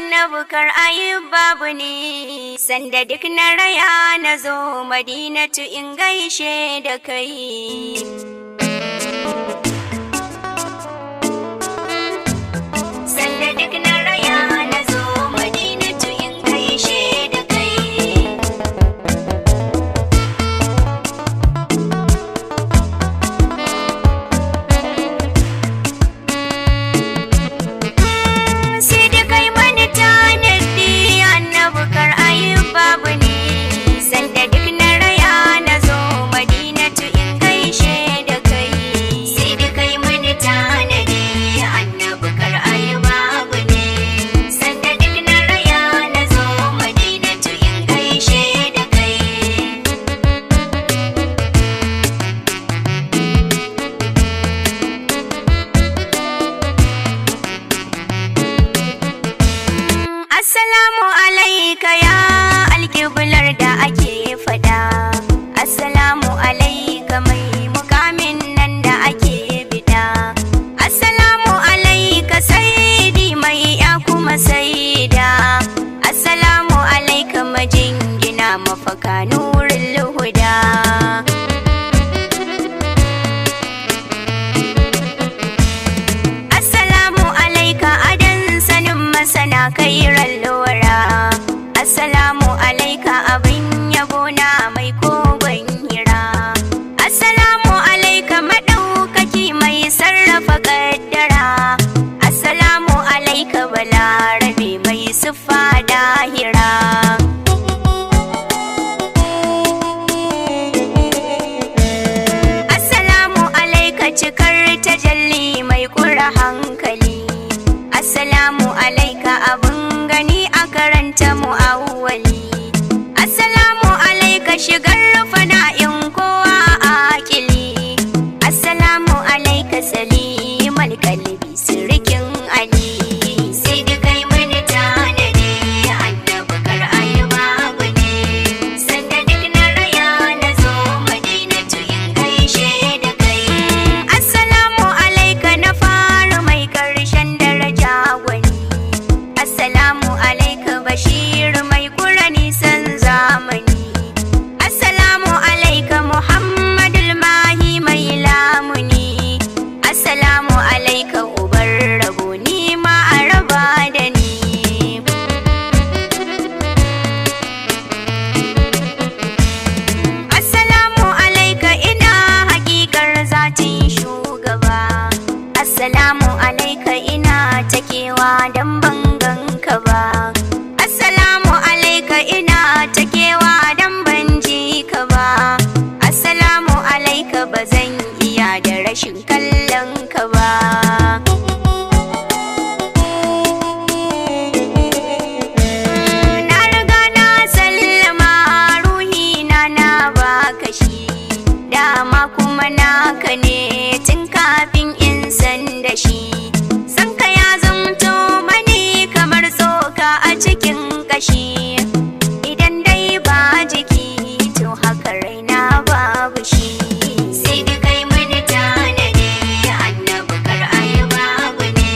annabi kar ayi babu ne, sanda duk na raya na zo Madinatu in gaishe da kai. Sanda duk na raya na zo Madinatu in gaishe da kai. Sai da kai mani tanadi annabi kar ayi babu ne, sanda duk na raya na zo Madinatu in gaishe da kai. Sai da kai mani tanadi annabi kar ayi babu ne, sanda duk na raya na zo Madinatu in gaishe da kai. Assalamu alaika ya alƙiblar da ake fada. Assalamu alaika mai mukamin nan da ake bida. Assalamu alaika sayyidi mai ya kuma sayyida. Assalamu alaika majingina mafaka nurin luhuda. Assalamu alaika adan sanin masana kairan lura. Assalamu alaika abin yabo na mai kogon hira. Assalamu alaika maɗaukaki mai sarrafa ƙaddara. Assalamu alaika balarabe mai siffa dahira. Assalamu alaika cikar tajalli mai ƙura hankali. Assalamu alaika abin gani a karanta mu'awwali. Assalamu alaika shigar fana'in kowa a akili. Assalamu alaika salimal kalbi sirikin Ali. Sai da kai mani tanadi annabi kar ayi babu ne, sanda duk na raya na zo Madinatu in gaishe da kai. Assalamu alaika na fara mai karshen daraja gwani. Assalamu alaika bashir mai kura nisan zamani. Assalamu alaika Muhammadul mahi mai lamuni. Assalamu alaika ubar rabo ni ma a raba da ni. Assalamu alaika ina hakikar zatin shugaba. Assalamu alaika ina takewa dan ban ganka ba. Assalamu alaika ina takewa dan ban ji ka ba. Assalamu alaika bazan iya da rashin kallon ka ba. Na riga na sallama ruhina na baka shi, dama kuma naka ne tun kafin in san da shi. Sanka ya zamto mani kamar tsoka a cikin kashi. Idan dai ba jiki to haka raina babu shi. Sai da kai mani tanadi annabi kar ayi babu ne,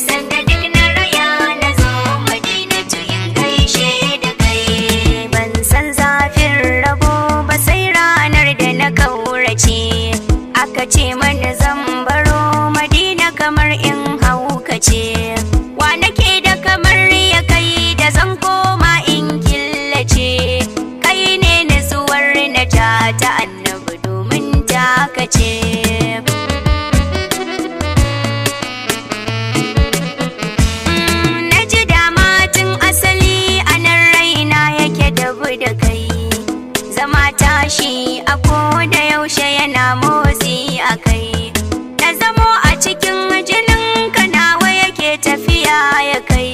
sanda duk na raya na zo Madinatu in gaishe da kai. Ban san zafin rabo ba sai ranar da na kaurace. Aka ce mana zan baro Madina kamar in haukace. Wa nake da kamar ya kai da zan koma in killace. Kai ne nutsuwar na ta annabi domin takace. Na ji dama tun asali a nan raina yake dabu da kai. Zama tashi a koda yaushe yana motsi a kai. Na zamo a cikin jinin ka nawa yake tafiya ya kai.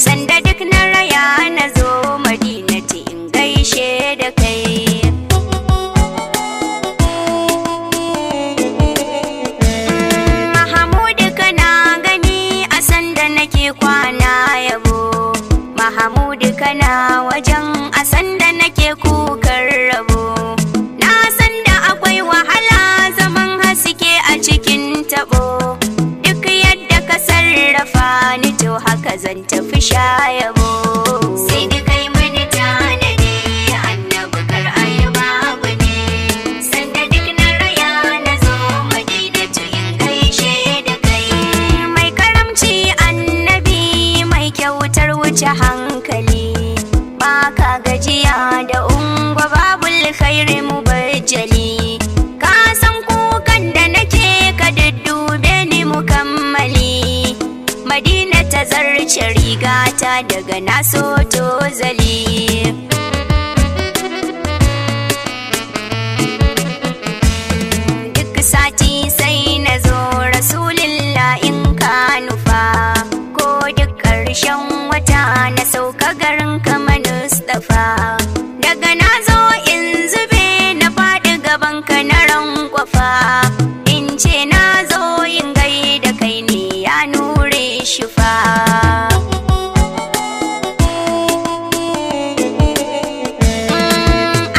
Sanda duk na raya na zo Madinatu in gaishe da kai. Mahamudu kana gani a sanda nake kwana yabo. Mahamudu kana wajen a sanda nake kukar rabo. Na san da akwai wahala ta daga na so tozali. Duk sati sai na zo rasulillah in ka nufa, ko duk ƙarshen wata na sauka garin kama Mustafa. Daga na zo in zube na faɗi gaban ka na rankwafa, in ce na zo yin gaida kai ne ya nure shifa.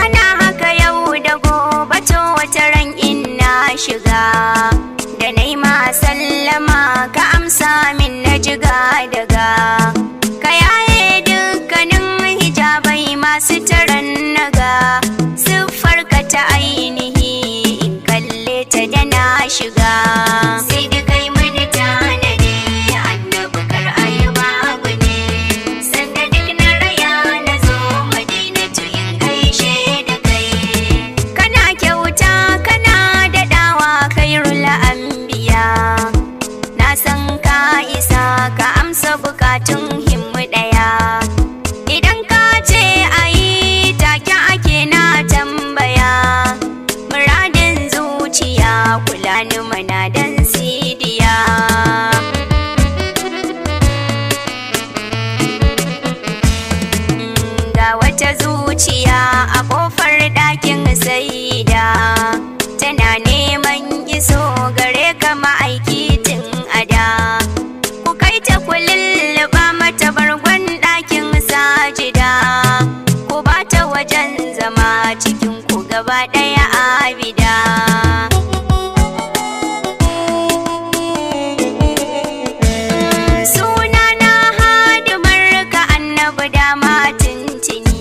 Ana haka yau da gobe to wata ran in na shiga, da na yi ma sallama ka amsa min na jiga daga, ka yaye dukkanin hijabai masu taran naga, siffarka ta ainihi in kalle ta da na shiga. Sai da kai mani tanadi annabi kar ayi babu ne, sanda duk na raya na zo madinatu in gaishe da kai. Kana kyauta kana daɗawa kairul anbiya, na san ka isa ka amsa bukatun himmu ɗaya. Idan ka ce ayi take ake na tambaya, muradin zuciya kula ni mana dan sidiya. Ga wata zuciya a ƙofar ɗakin Sayyida, tana neman iso gare ka ma'aiki tun ada. Ku kai ta ku lulluɓa mata bargon ɗakin sajida, ku ba ta wajen zama cikin ku gaba ɗaya abida. Sunana hadimar ka annabi dama tintini,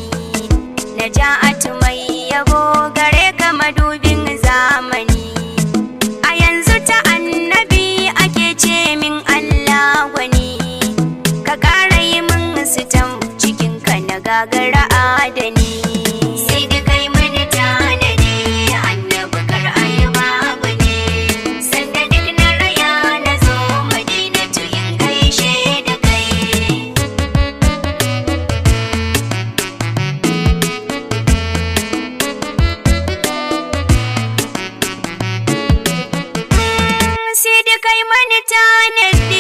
Naja'atu mai yabo gare ka madubin zamani. A yanzu ta annabi ake ce min Allah gwani, ka ƙara yi min sitam cikin ka na gagara adani. Sai da kai mani tanadi annabi kar ayi babu ne, sanda duk na raya na zo madinatu in gaishe da kai. Sai da kai mani tanadi